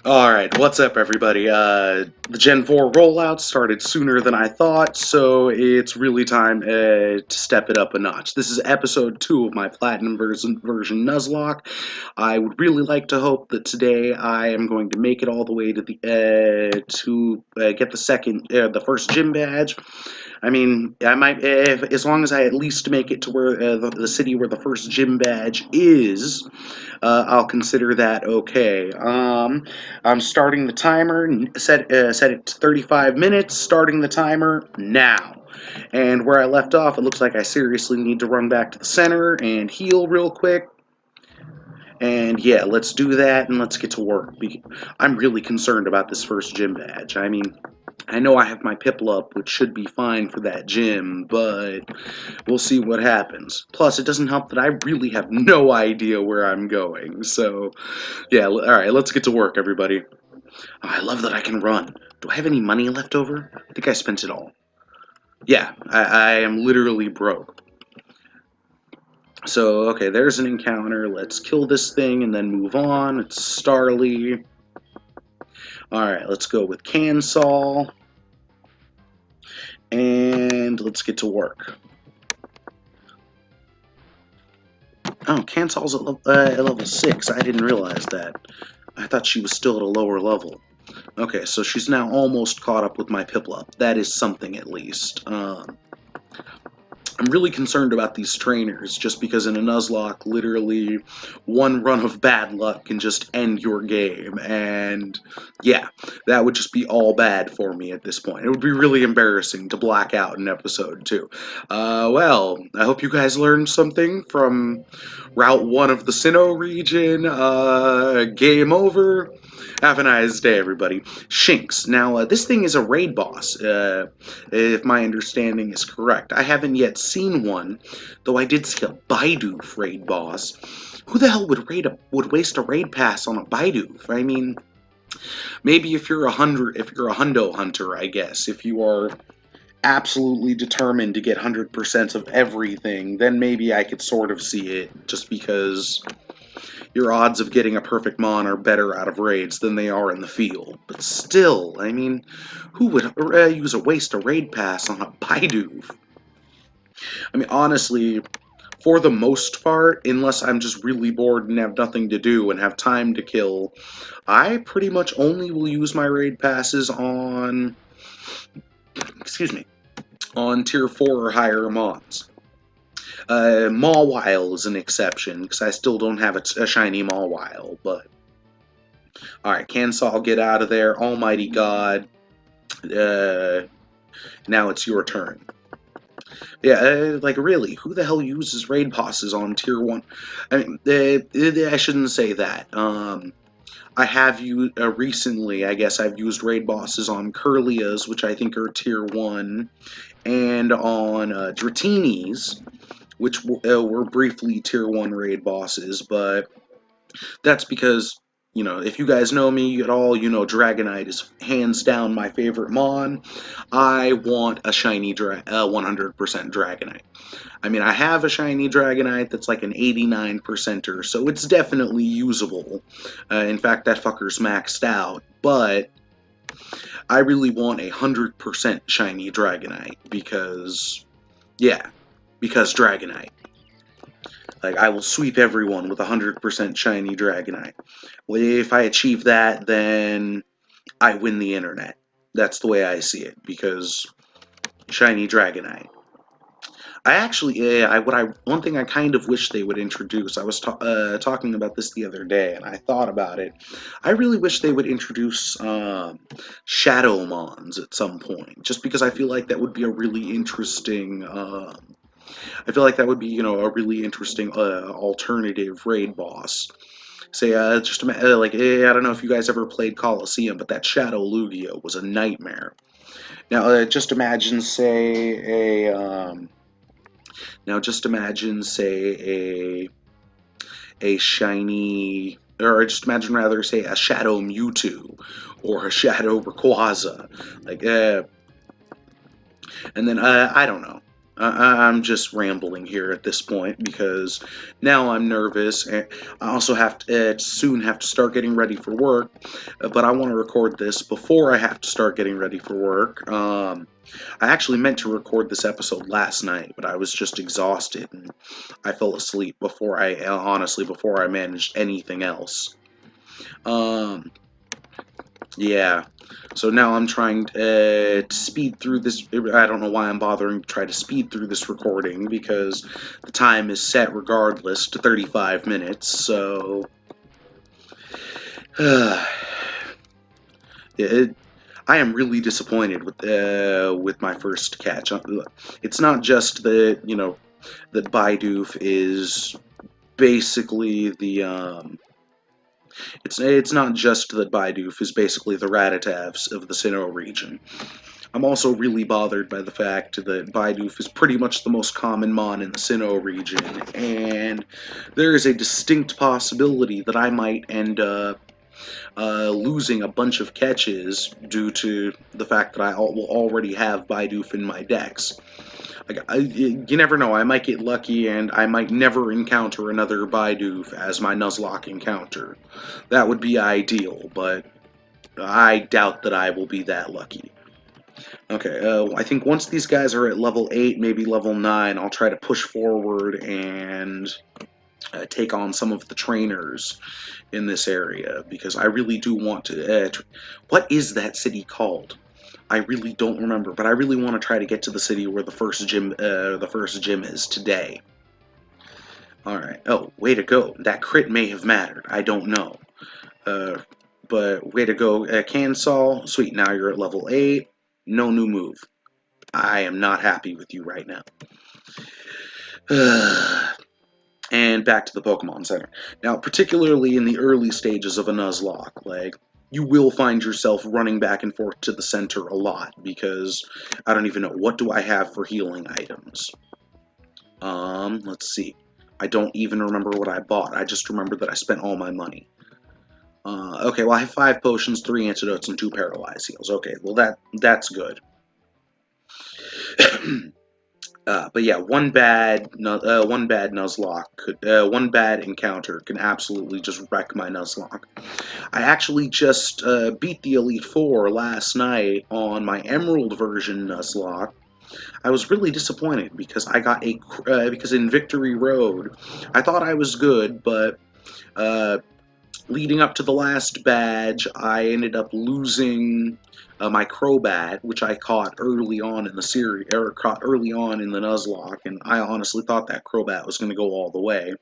Alright, what's up everybody? The Gen 4 rollout started sooner than I thought, so it's really time to step it up a notch. This is episode 2 of my Platinum version Nuzlocke. I would really like to hope that today I am going to make it all the way to get the first gym badge. I mean, I might, as long as I at least make it to where the city where the first gym badge is, I'll consider that okay. I'm starting the timer. Set it to 35 minutes. Starting the timer now. And where I left off, it looks like I seriously need to run back to the center and heal real quick. And yeah, let's do that and let's get to work. I'm really concerned about this first gym badge. I mean, I know I have my Piplup, which should be fine for that gym, but we'll see what happens. Plus, it doesn't help that I really have no idea where I'm going. So, yeah, alright, let's get to work, everybody. Oh, I love that I can run. Do I have any money left over? I think I spent it all. Yeah, I am literally broke. So, okay, there's an encounter. Let's kill this thing and then move on. It's Starly. Alright, let's go with Cansol. And let's get to work. Oh, Cansol's at level 6. I didn't realize that. I thought she was still at a lower level. Okay, so she's now almost caught up with my Piplup. That is something, at least. I'm really concerned about these trainers, just because in a Nuzlocke, literally, one run of bad luck can just end your game, and yeah, that would just be all bad for me at this point. It would be really embarrassing to black out in episode 2. Well, I hope you guys learned something from Route 1 of the Sinnoh region. Game over. Have a nice day, everybody. Shinx. Now, this thing is a raid boss, if my understanding is correct. I haven't yet seen one, though I did see a Bidoof raid boss. Who the hell would waste a raid pass on a Bidoof? I mean, maybe if you're a hundo hunter, I guess. If you are absolutely determined to get 100% of everything, then maybe I could sort of see it, just because your odds of getting a perfect mon are better out of raids than they are in the field. But still, I mean, who would use a raid pass on a Bidoof? I mean, honestly, for the most part, unless I'm just really bored and have nothing to do and have time to kill, I pretty much only will use my raid passes on, excuse me, on tier 4 or higher mons. Mawile is an exception, because I still don't have a shiny Mawile, but alright, Cansol, get out of there. Almighty God. Now it's your turn. Yeah, like really, who the hell uses raid bosses on tier 1? I mean, I shouldn't say that. I have used, recently, I guess I've used raid bosses on Curlias, which I think are tier 1, and on Dratinis, which were briefly tier 1 raid bosses, but that's because, you know, if you guys know me at all, you know Dragonite is hands down my favorite mon. I want a shiny 100% Dragonite. I mean, I have a shiny Dragonite that's like an 89%er, so it's definitely usable. In fact, that fucker's maxed out, but I really want a 100% shiny Dragonite because, yeah, because Dragonite. Like, I will sweep everyone with 100% shiny Dragonite. Well, if I achieve that, then I win the internet. That's the way I see it, because shiny Dragonite. I actually, one thing I kind of wish they would introduce, I was talking about this the other day, and I thought about it. I really wish they would introduce Shadow Mons at some point, just because I feel like that would be a really interesting, I feel like that would be, you know, a really interesting alternative raid boss. Say, I don't know if you guys ever played Coliseum, but that Shadow Lugia was a nightmare. Now, just imagine, say, a shiny, or just imagine rather, say, a Shadow Mewtwo, or a Shadow Rayquaza, like, and then, I don't know. I'm just rambling here at this point because now I'm nervous, and I also have to soon have to start getting ready for work. But I want to record this before I have to start getting ready for work. I actually meant to record this episode last night, but I was just exhausted and I fell asleep before I managed anything else. Um, yeah. So now I'm trying to speed through this. I don't know why I'm bothering to try to speed through this recording because the time is set regardless to 35 minutes. So, it, I am really disappointed with my first catch. It's not just that that Bidoof is basically the it's not just that Bidoof is basically the Rattatas of the Sinnoh region. I'm also really bothered by the fact that Bidoof is pretty much the most common mon in the Sinnoh region, and there is a distinct possibility that I might end up losing a bunch of catches due to the fact that I will already have Bidoof in my decks. You never know, I might get lucky and I might never encounter another Bidoof as my Nuzlocke encounter. That would be ideal, but I doubt that I will be that lucky. Okay, I think once these guys are at level 8, maybe level 9, I'll try to push forward and take on some of the trainers in this area, because I really do want to... what is that city called? I really don't remember, but I really want to try to get to the city where the first gym is today. Alright, oh, way to go. That crit may have mattered, I don't know. But way to go, Cansol. Sweet, now you're at level 8. No new move. I am not happy with you right now. And back to the Pokemon Center. Now, particularly in the early stages of a Nuzlocke, like, you will find yourself running back and forth to the center a lot, because I don't even know, what do I have for healing items? Let's see. I don't even remember what I bought. I just remember that I spent all my money. Okay, well, I have 5 potions, 3 antidotes, and 2 paralyze heals. Okay, well, that's good. But yeah, one bad Nuzlocke one bad encounter can absolutely just wreck my Nuzlocke. I actually just beat the Elite Four last night on my Emerald version Nuzlocke. I was really disappointed because I got because in Victory Road, I thought I was good, but leading up to the last badge, I ended up losing my Crobat, which I caught early on in the series, or caught early on in the Nuzlocke, and I honestly thought that Crobat was going to go all the way.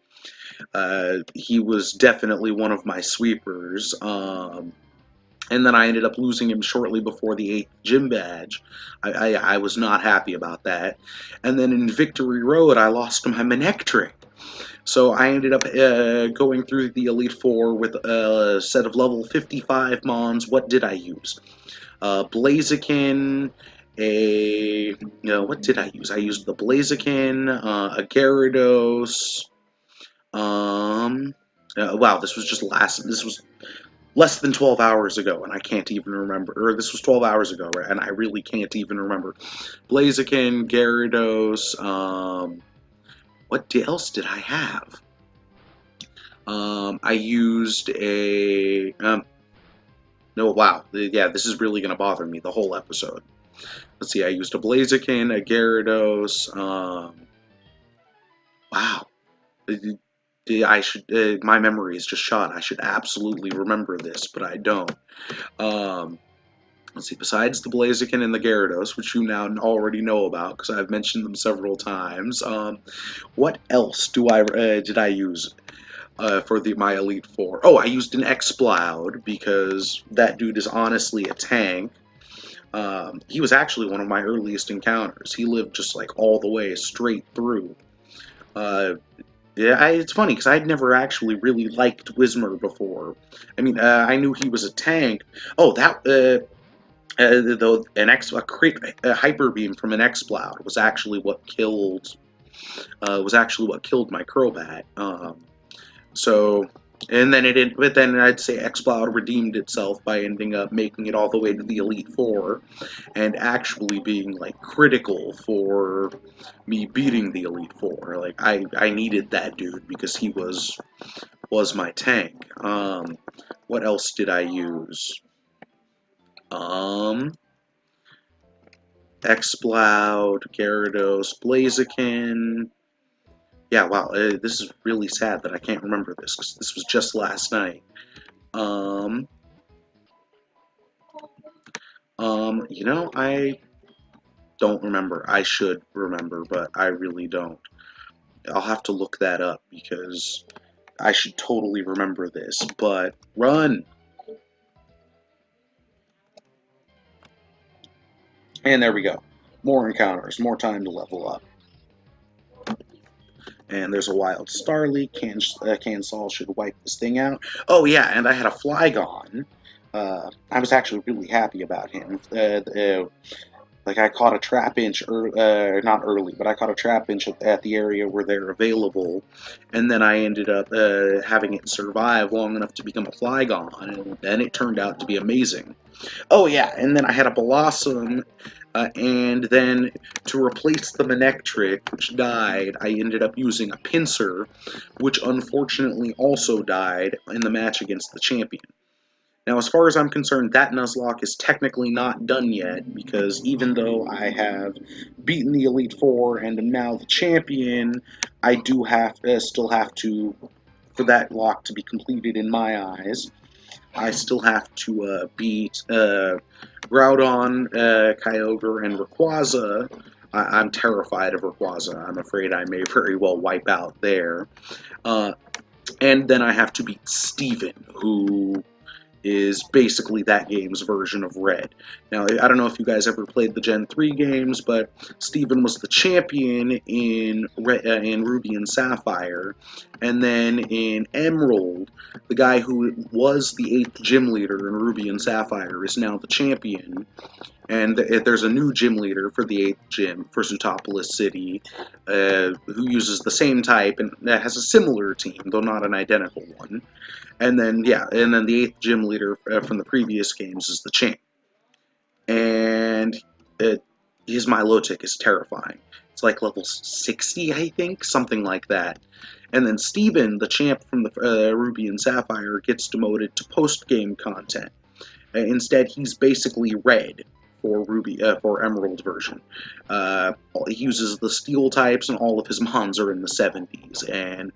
He was definitely one of my sweepers, and then I ended up losing him shortly before the 8th gym badge. I was not happy about that. And then in Victory Road, I lost my Manectric. So I ended up going through the Elite Four with a set of level 55 Mons. What did I use? Blaziken, what did I use? I used the Blaziken, a Gyarados. Wow, this was less than 12 hours ago, and I can't even remember. Or this was 12 hours ago, and I really can't even remember. Blaziken, Gyarados, what else did I have? I used a... no, wow. Yeah, this is really going to bother me the whole episode. Let's see, I used a Blaziken, a Gyarados, wow. I should... my memory is just shot. I should absolutely remember this, but I don't. Let's see, besides the Blaziken and the Gyarados, which you now already know about, because I've mentioned them several times, what else did I use for my Elite Four? Oh, I used an Exploud, because that dude is honestly a tank. He was actually one of my earliest encounters. He lived just like all the way straight through. Yeah, it's funny, because I'd never actually really liked Whismur before. I mean, I knew he was a tank. Oh, though a Hyper Beam from an Exploud was actually what killed my Crobat. So And then but then I'd say Xcloud redeemed itself by ending up making it all the way to the Elite Four, and actually being like critical for me beating the Elite Four. Like I needed that dude because he was my tank. What else did I use? Um, Xcloud, Gyarados, Blaziken. Yeah, wow. This is really sad that I can't remember this because this was just last night. Um, I don't remember. I should remember, but I really don't. I'll have to look that up because I should totally remember this. But run! And there we go. More encounters, more time to level up. And there's a wild Starly. Cansol should wipe this thing out. Oh yeah, and I had a Flygon. I was actually really happy about him. Like I caught a trap inch, not early, but I caught a trap inch at the area where they're available, and then I ended up having it survive long enough to become a Flygon, and then it turned out to be amazing. Oh yeah, and then I had a Blossom, and then to replace the Manectric, which died, I ended up using a Pinsir, which unfortunately also died in the match against the champion. Now, as far as I'm concerned, that Nuzlocke is technically not done yet, because even though I have beaten the Elite Four and am now the champion, I do still have to, for that lock to be completed in my eyes, I still have to beat Groudon, Kyogre, and Rayquaza. I'm terrified of Rayquaza. I'm afraid I may very well wipe out there. Uh, and then I have to beat Steven, who is basically that game's version of Red. Now, I don't know if you guys ever played the Gen 3 games, but Steven was the champion in Ruby and Sapphire, and then in Emerald, the guy who was the 8th gym leader in Ruby and Sapphire is now the champion, and there's a new gym leader for the 8th gym for Zootopolis City, who uses the same type and has a similar team, though not an identical one. And then, yeah, and then the 8th gym leader from the previous games is the champ. And his Milotic is terrifying. It's like level 60, I think, something like that. And then Steven, the champ from the Ruby and Sapphire, gets demoted to post-game content. Instead, he's basically red for Emerald version. He uses the steel types, and all of his mons are in the 70s. And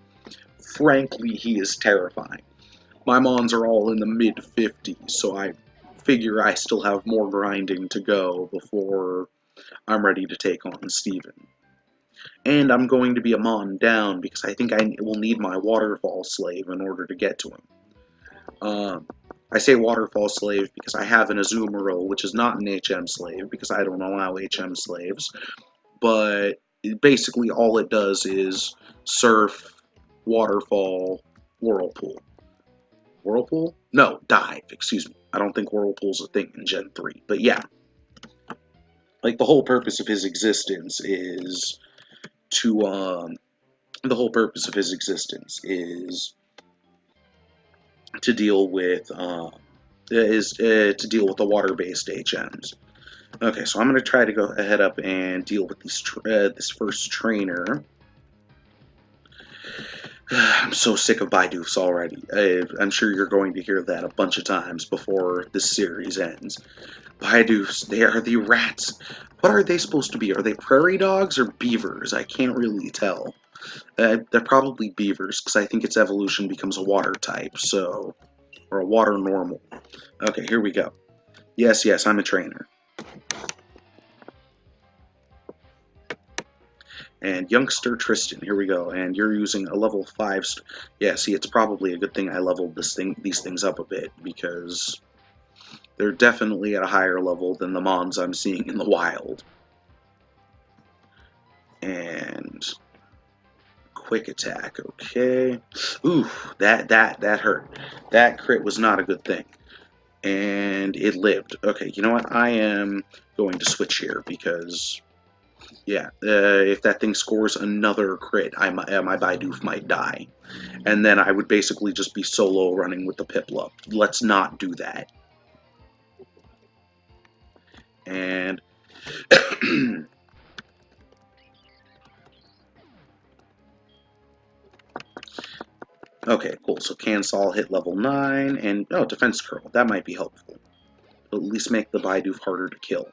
frankly, he is terrifying. My mons are all in the mid-50s, so I figure I still have more grinding to go before I'm ready to take on Steven. And I'm going to be a mon down because I think I will need my Waterfall Slave in order to get to him. I say Waterfall Slave because I have an Azumarill, which is not an HM Slave because I don't allow HM Slaves, but basically all it does is Surf, Waterfall, Whirlpool. Whirlpool? No, Dive, excuse me. I don't think Whirlpool's a thing in Gen 3. But yeah, like the whole purpose of his existence is to, the whole purpose of his existence is to deal with, to deal with the water-based HMs. Okay, so I'm going to try to go ahead up and deal with this first trainer. I'm so sick of Baidoofs already. I'm sure you're going to hear that a bunch of times before this series ends. Baidoofs, they are the rats. What are they supposed to be? Are they prairie dogs or beavers? I can't really tell. They're probably beavers, because I think its evolution becomes a water type, so... or a water normal. Okay, here we go. Yes, I'm a trainer. And youngster Tristan, here we go. And you're using a level 5. Yeah, see, it's probably a good thing I leveled these things up a bit, because they're definitely at a higher level than the mons I'm seeing in the wild. And quick attack, okay. Ooh, that hurt. That crit was not a good thing. And it lived. Okay, you know what? I am going to switch here because Yeah, if that thing scores another crit, my Bidoof might die. And then I would basically just be solo running with the Piplup. Let's not do that. And okay, cool. So Cancel hit level 9, and oh, Defense Curl. That might be helpful. It'll at least make the Bidoof harder to kill.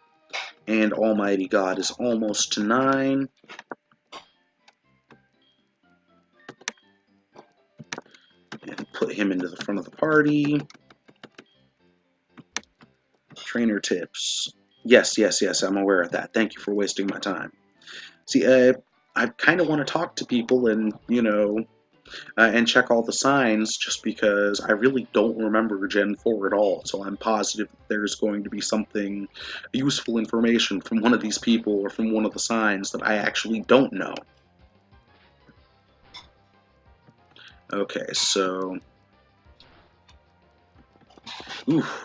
And Almighty God is almost to 9. And put him into the front of the party. Trainer tips. Yes, yes, yes, I'm aware of that. Thank you for wasting my time. See, I kind of want to talk to people and, and check all the signs just because I really don't remember Gen 4 at all. So I'm positive there's going to be something, useful information from one of these people or from one of the signs that I actually don't know. Okay, so... Oof.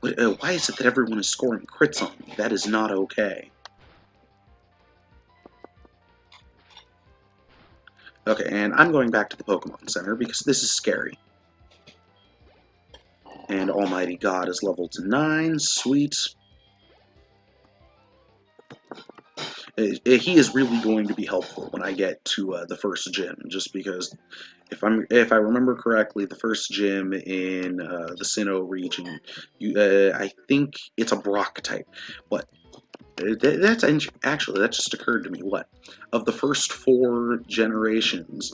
Why is it that everyone is scoring crits on me? That is not okay. Okay, and I'm going back to the Pokemon Center because this is scary. And Almighty God is leveled to 9. Sweet. He is really going to be helpful when I get to the first gym, just because if I remember correctly, the first gym in the Sinnoh region, I think it's a Brock type. What? That's actually that just occurred to me. What? Of the first 4 generations,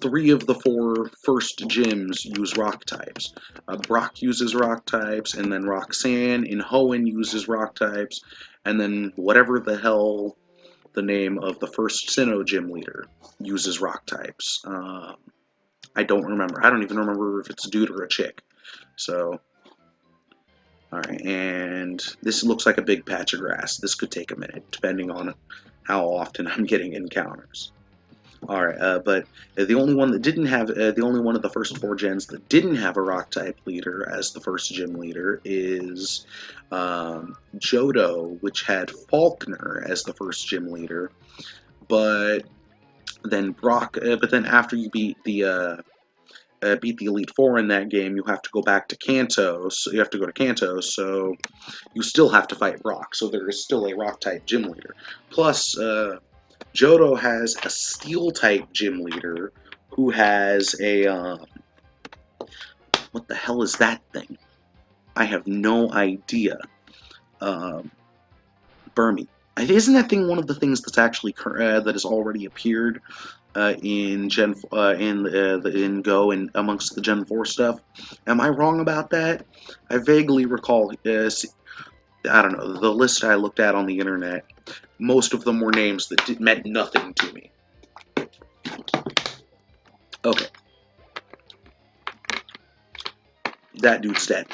3 of the 4 first gyms use rock types. Brock uses rock types, and then Roxanne in Hoenn uses rock types, and then whatever the hell the name of the first Sinnoh gym leader uses rock types. I don't remember. I don't even remember if it's a dude or a chick. So, alright, and this looks like a big patch of grass. This could take a minute, depending on how often I'm getting encounters. Alright, but the only one that didn't have, the only one of the first 4 gens that didn't have a rock type leader as the first gym leader is Johto, which had Faulkner as the first gym leader, but then but then after you beat the Elite Four in that game, you have to go back to Kanto. So you have to go to Kanto, so you still have to fight Brock. So there is still a Rock type gym leader. Plus, Johto has a Steel type gym leader who has a what the hell is that thing? I have no idea. Burmy. Isn't that thing one of the things that's actually that has already appeared in in Go and amongst the Gen 4 stuff? Am I wrong about that? I vaguely recall. I don't know, the list I looked at on the internet. Most of them were names that meant nothing to me. Okay, that dude's dead.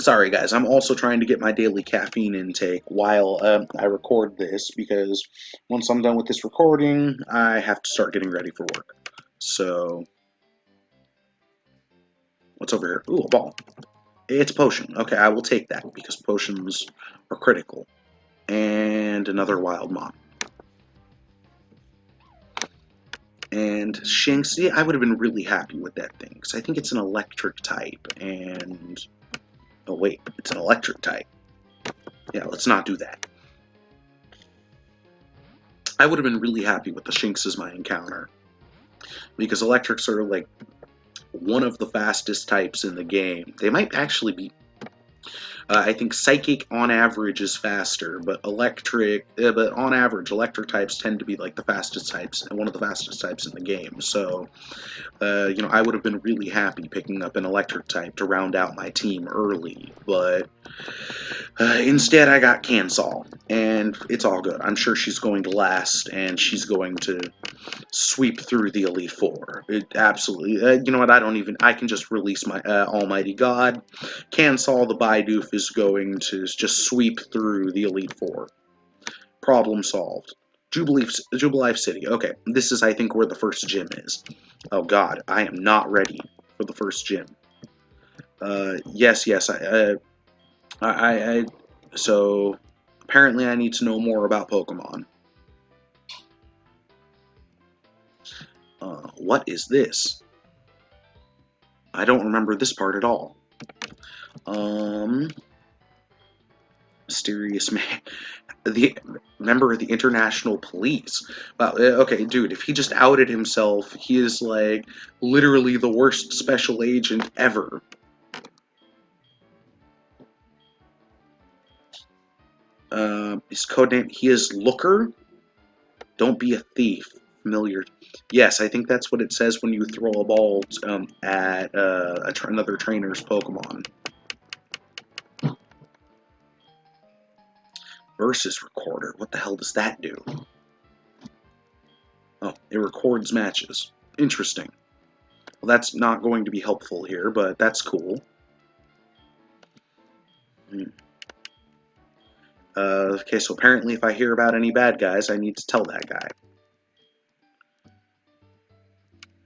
Sorry guys, I'm also trying to get my daily caffeine intake while I record this, because once I'm done with this recording, I have to start getting ready for work. So, what's over here? Ooh, a ball. It's a potion. Okay, I will take that, because potions are critical. And another wild mom. And Shinx, yeah, I would have been really happy with that thing, because I think it's an electric type, and... Oh wait, it's an electric type. Yeah, let's not do that. I would have been really happy with the Shinx as my encounter, because electrics are like one of the fastest types in the game. They might actually be. I think Psychic on average is faster, but but on average, electric types tend to be like the fastest types, and one of the fastest types in the game. So, I would have been really happy picking up an electric type to round out my team early, but instead I got Cancel, and it's all good. I'm sure she's going to last, and she's going to sweep through the Elite Four. It absolutely. You know what? I can just release my Almighty God. Cancel the Bidoof is going to just sweep through the Elite Four. Problem solved. Jubilife City. Okay, this is, I think, where the first gym is. Oh God, I am not ready for the first gym. Yes, yes. So Apparently I need to know more about Pokemon. What is this? I don't remember this part at all. Um, Mysterious man. The member of the international police. Wow, okay, dude, if he just outed himself, he is like literally the worst special agent ever. His codename, he is Looker. Don't be a thief. Familiar. Yes, I think that's what it says when you throw a ball at another trainer's Pokemon. Versus recorder. What the hell does that do? Oh, it records matches. Interesting. Well, that's not going to be helpful here, but that's cool. Hmm. Okay, so apparently if I hear about any bad guys, I need to tell that guy.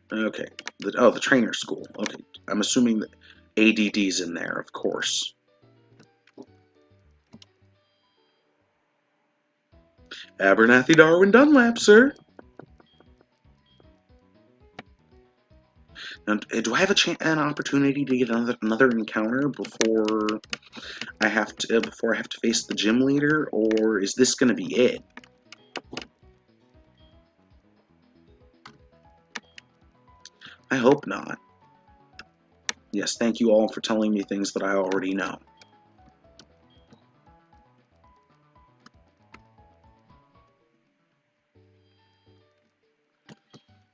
Okay. The trainer school. Okay. I'm assuming that ADD's in there, of course. Abernathy Darwin Dunlap, sir. Now, do I have an opportunity to get another encounter before I have to face the gym leader, or is this going to be it? I hope not. Yes, thank you all for telling me things that I already know.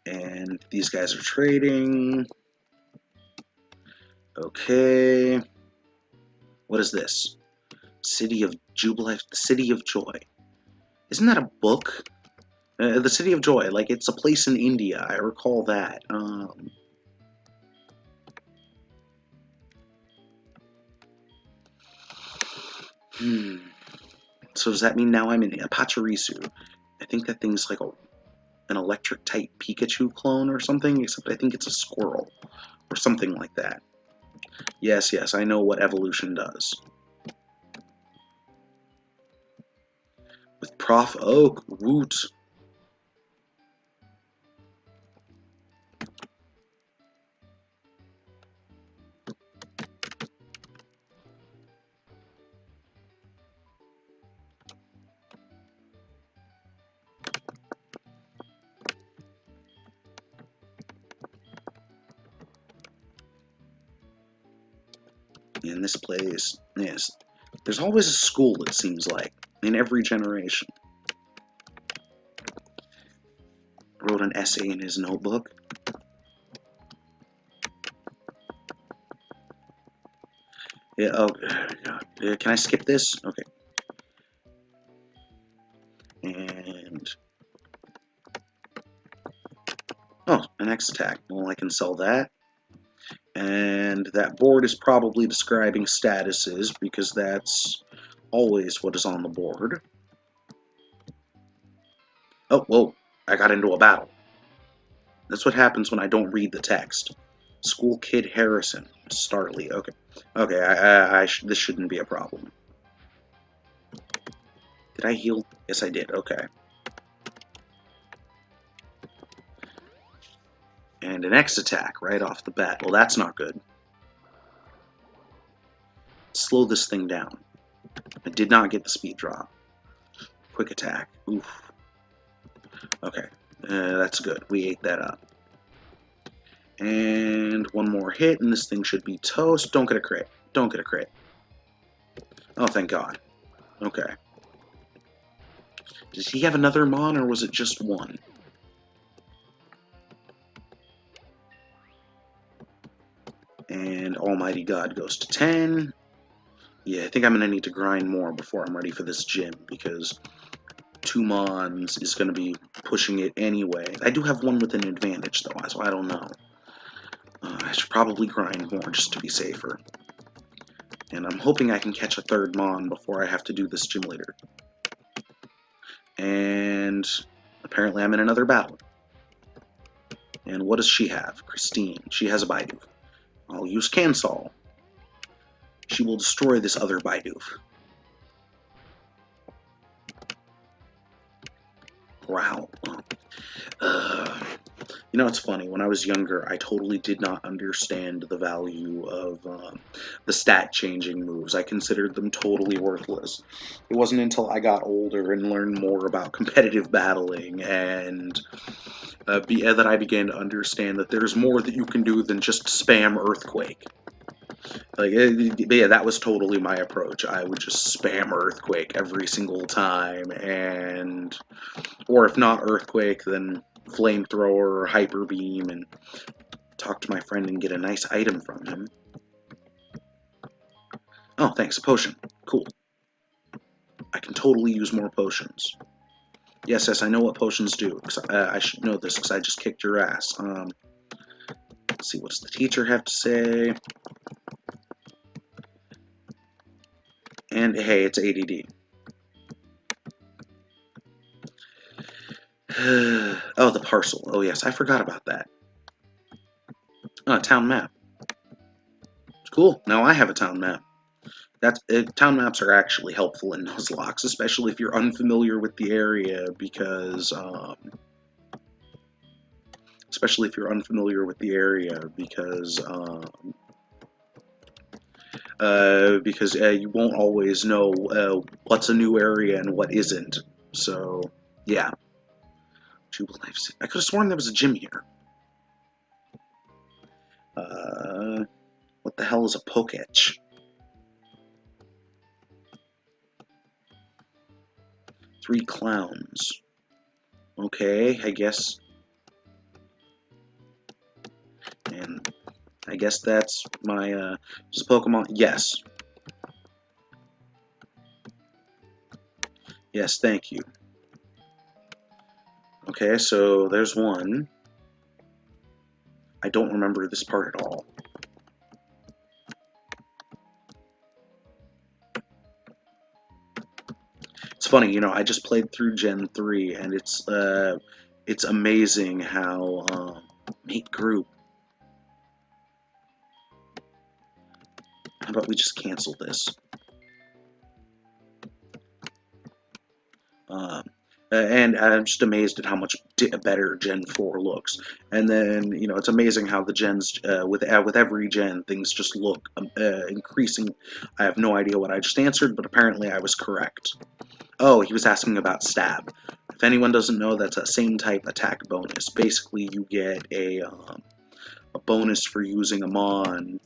And these guys are trading. Okay. What is this? City of Jubilee, the City of Joy. Isn't that a book? The City of Joy, like it's a place in India. I recall that. Hmm. So does that mean now I'm in Pachirisu? I think that thing's like an electric type Pikachu clone or something, except I think it's a squirrel or something like that. Yes, yes, I know what evolution does. With Prof Oak, Woot. In this place, yes, there's always a school, it seems like, in every generation. Wrote an essay in his notebook. Yeah, oh, God. Can I skip this? Okay. And... oh, an X attack. Well, I can sell that. And that board is probably describing statuses, because that's always what is on the board. Oh, whoa. I got into a battle. That's what happens when I don't read the text. School Kid Harrison. Startly. Okay. Okay, this shouldn't be a problem. Did I heal? Yes, I did. Okay. And an X attack right off the bat. Well, that's not good. Slow this thing down. I did not get the speed drop. Quick attack. Oof. Okay. That's good. We ate that up. And one more hit, and this thing should be toast. Don't get a crit. Don't get a crit. Oh, thank God. Okay. Does he have another Mon, or was it just one? And Almighty God goes to 10. Yeah, I think I'm going to need to grind more before I'm ready for this gym, because 2 Mons is going to be pushing it anyway. I do have one with an advantage, though, so I don't know. I should probably grind more just to be safer. And I'm hoping I can catch a 3rd Mon before I have to do this gym leader. And apparently I'm in another battle. And what does she have? Christine. She has a Bidoof. I'll use Cancel. She will destroy this other Bidoof. Growl. You know, it's funny. When I was younger, I totally did not understand the value of the stat-changing moves. I considered them totally worthless. It wasn't until I got older and learned more about competitive battling and that I began to understand that there's more that you can do than just spam Earthquake. Yeah, that was totally my approach. I would just spam Earthquake every single time, or if not Earthquake, then Flamethrower or Hyper Beam, and talk to my friend and get a nice item from him. Oh, thanks, a potion. Cool. I can totally use more potions. Yes, I know what potions do. I should know this because I just kicked your ass. Let's see, what does the teacher have to say? And hey, it's ADD. Oh, the parcel. Oh, yes, I forgot about that. Oh, town map. Cool, now I have a town map. Town maps are actually helpful in Nuzlocke, especially if you're unfamiliar with the area, because you won't always know what's a new area and what isn't. So, yeah. I could have sworn there was a gym here. What the hell is a Poketch? 3 clowns. Okay, I guess. And I guess that's my, just Pokemon. Yes. Yes, thank you. Okay, so there's one. I don't remember this part at all. It's funny, you know, I just played through Gen 3, and it's amazing how, mate group. How about we just cancel this? And I'm just amazed at how much better Gen 4 looks. And then, you know, it's amazing how the gens, with every gen, things just look increasing. I have no idea what I just answered, but apparently I was correct. Oh, he was asking about stab. If anyone doesn't know, that's a same type attack bonus. Basically, you get a bonus for using a mon.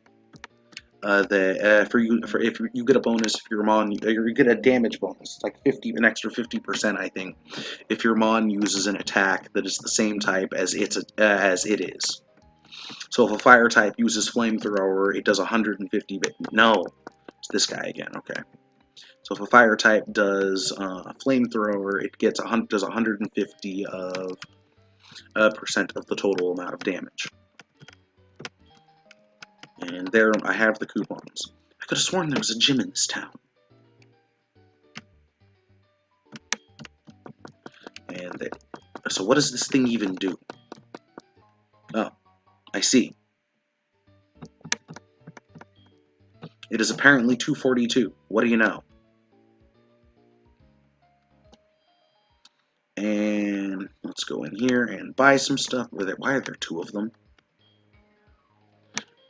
If you get a bonus if your mon, you get a damage bonus. It's like an extra 50%, I think, if your mon uses an attack that is the same type as it is. So if a fire type uses flamethrower, it does 150. No, it's this guy again. Okay. So if a fire type does flamethrower, it does 150 of percent of the total amount of damage. And there I have the coupons. I could have sworn there was a gym in this town. And so what does this thing even do? Oh, I see. It is apparently 242. What do you know? And let's go in here and buy some stuff. Why are there 2 of them?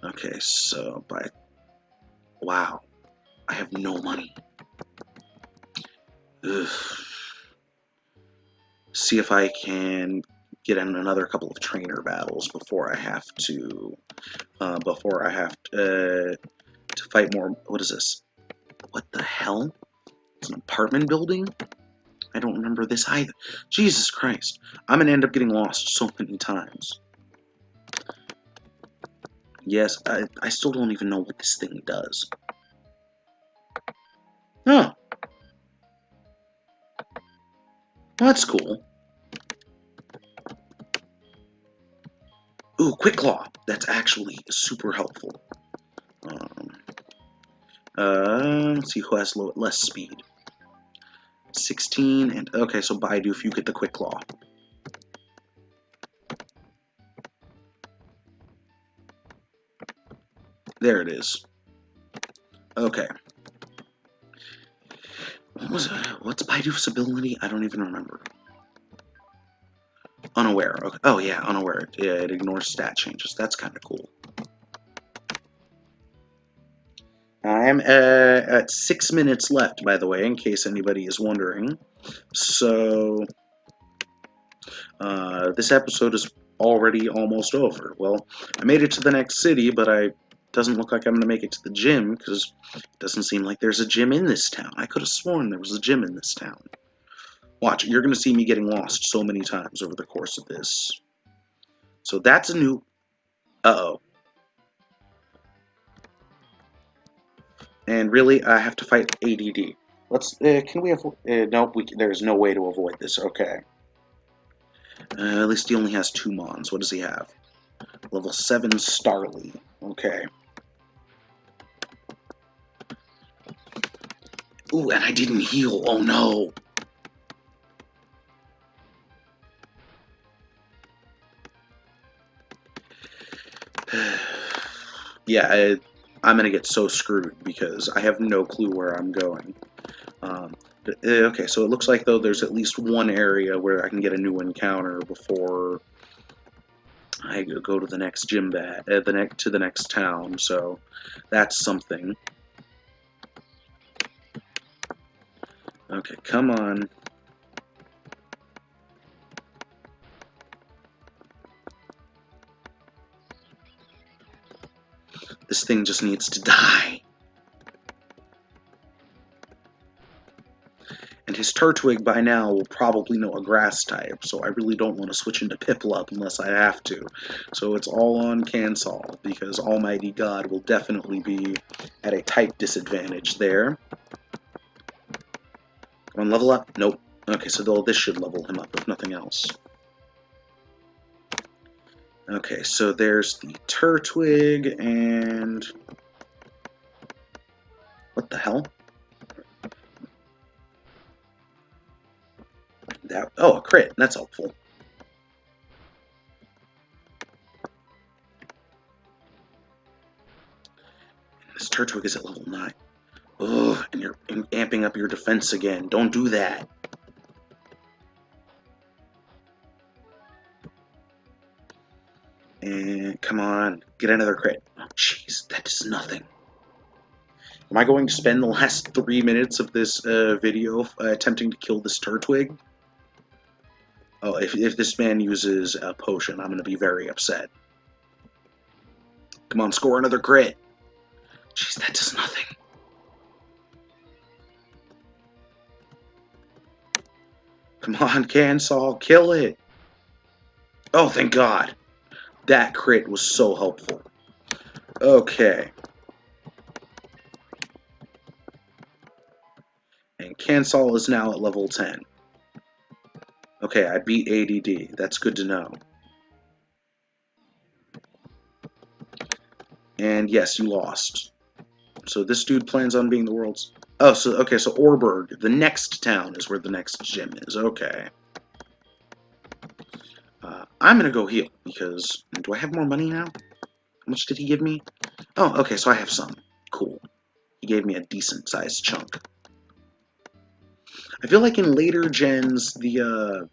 Okay, so buy. Wow, I have no money. Ugh. See if I can get in another couple of trainer battles before I have to fight more. What is this? What the hell? It's an apartment building? I don't remember this either. Jesus Christ. I'm gonna end up getting lost so many times. Yes, I still don't even know what this thing does. Oh. That's cool. Ooh, Quick Claw. That's actually super helpful. Let's see who has less speed. 16, and okay, so Baidu, you get the Quick Claw. There it is. Okay. What's Baidu's ability? I don't even remember. unaware. Okay. Oh yeah, unaware. Yeah, it ignores stat changes. That's kind of cool. I am at 6 minutes left, by the way, in case anybody is wondering. So, this episode is already almost over. Well, I made it to the next city, but I doesn't look like I'm going to make it to the gym, because it doesn't seem like there's a gym in this town. I could have sworn there was a gym in this town. Watch, you're going to see me getting lost so many times over the course of this. So that's a new... Uh-oh. And really, I have to fight ADD. Let's, can we avoid... nope, there's no way to avoid this. Okay. At least he only has 2 Mons. What does he have? Level 7 Starly. Okay. Ooh, and I didn't heal. Oh no. Yeah, I'm gonna get so screwed because I have no clue where I'm going. Okay, so it looks like though there's at least one area where I can get a new encounter before I go to the next gym to the next town. So that's something. Okay, come on. This thing just needs to die. And his Turtwig by now will probably know a grass type, so I really don't want to switch into Piplup unless I have to. So it's all on Cansol, because Almighty God will definitely be at a type disadvantage there. Come on, level up? Nope. Okay, so this should level him up, if nothing else. Okay, so there's the Turtwig, and... what the hell? Oh, a crit. That's helpful. This Turtwig is at level 9. Ugh, and you're amping up your defense again. Don't do that. And come on, get another crit. Oh, jeez, that does nothing. Am I going to spend the last 3 minutes of this video attempting to kill this Turtwig? Oh, if this man uses a potion, I'm going to be very upset. Come on, score another crit. Jeez, that does nothing. Come on, Cansol, kill it. Oh, thank God. That crit was so helpful. Okay. And Cansol is now at level 10. Okay, I beat ADD. That's good to know. And yes, you lost. So this dude plans on being the world's... Oh, so okay, so Orberg, the next town, is where the next gym is. Okay. I'm gonna go heal, because... do I have more money now? How much did he give me? Oh, okay, so I have some. Cool. He gave me a decent-sized chunk. I feel like in later gens, the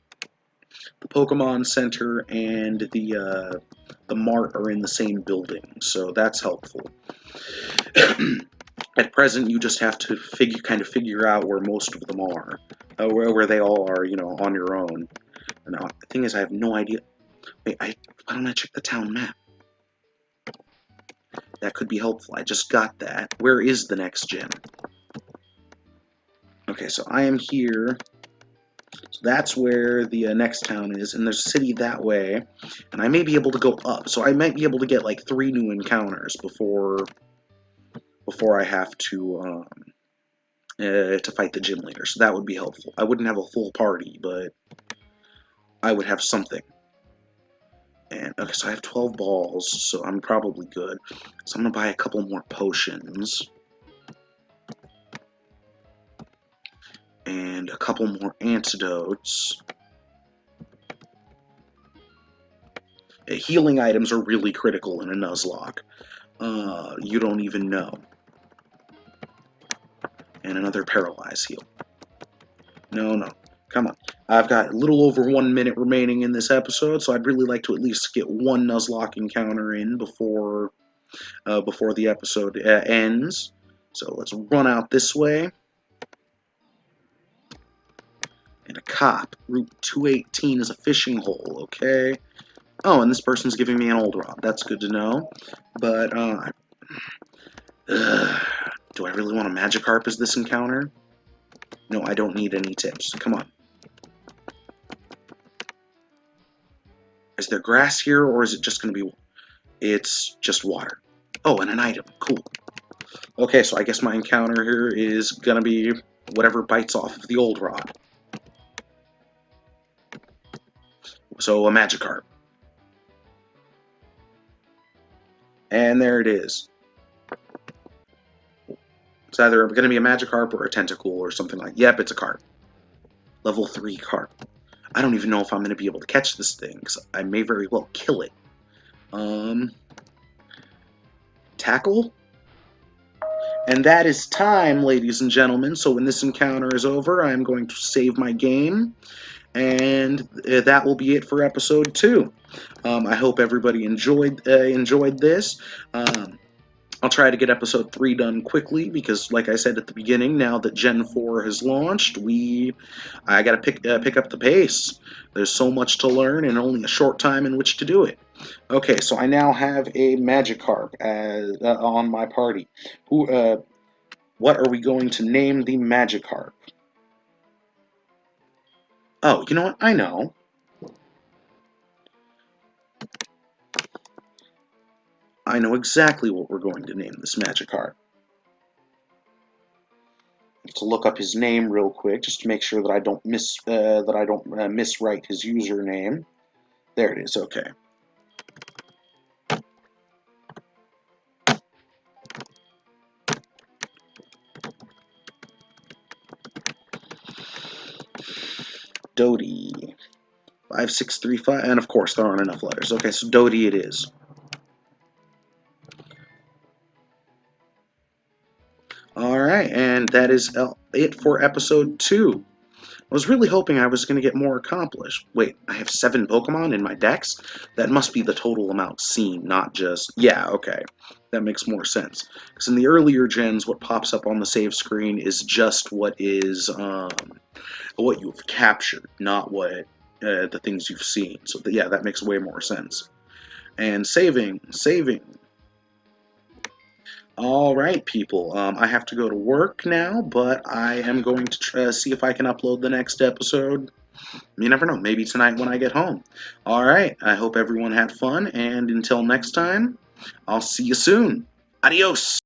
Pokemon Center and the Mart are in the same building, so that's helpful. At present, you just have to kind of figure out where most of them are, where they all are, you know, on your own. Now, the thing is, I have no idea. Wait, why don't I check the town map? That could be helpful. I just got that. Where is the next gym? Okay, so I am here. So that's where the next town is, and there's a city that way, and I may be able to go up. So I might be able to get like 3 new encounters before I have to fight the gym leader. So that would be helpful. I wouldn't have a full party, but I would have something. And okay, so I have 12 balls, so I'm probably good. So I'm gonna buy a couple more potions. And a couple more antidotes. Healing items are really critical in a Nuzlocke. You don't even know. And another Paralyze heal. No. Come on. I've got a little over 1 minute remaining in this episode, so I'd really like to at least get one Nuzlocke encounter in before the episode ends. So let's run out this way. And a cop. Route 218 is a fishing hole, okay? Oh, and this person's giving me an old rod. That's good to know. But, do I really want a Magikarp as this encounter? No, I don't need any tips. Come on. Is there grass here, or is it just going to be... It's just water. Oh, and an item. Cool. Okay, so I guess my encounter here is going to be whatever bites off of the old rod. So, a Magikarp. And there it is. It's either going to be a Magikarp or a Tentacool or something like... Yep, it's a carp. Level 3 carp. I don't even know if I'm going to be able to catch this thing, because I may very well kill it. Tackle? And that is time, ladies and gentlemen. So when this encounter is over, I'm going to save my game. And that will be it for episode 2. I hope everybody enjoyed this. I'll try to get episode 3 done quickly because, like I said at the beginning, now that Gen 4 has launched, I got to pick up the pace. There's so much to learn and only a short time in which to do it. Okay, so I now have a Magikarp on my party. What are we going to name the Magikarp? Oh, you know what? I know. I know exactly what we're going to name this Magikarp. To look up his name real quick, just to make sure that I don't miswrite his username. There it is. Okay. Dodie. 5635, and of course there aren't enough letters. Okay, so Dodie it is. Alright, and that is it for episode 2. I was really hoping I was going to get more accomplished. Wait, I have 7 Pokemon in my dex? That must be the total amount seen, not just... Yeah, okay. That makes more sense. Because in the earlier gens, what pops up on the save screen is just what you've captured, not what the things you've seen. So, yeah, that makes way more sense. And saving. All right, people. I have to go to work now, but I am going to see if I can upload the next episode. You never know. Maybe tonight when I get home. All right. I hope everyone had fun, and until next time, I'll see you soon. Adios.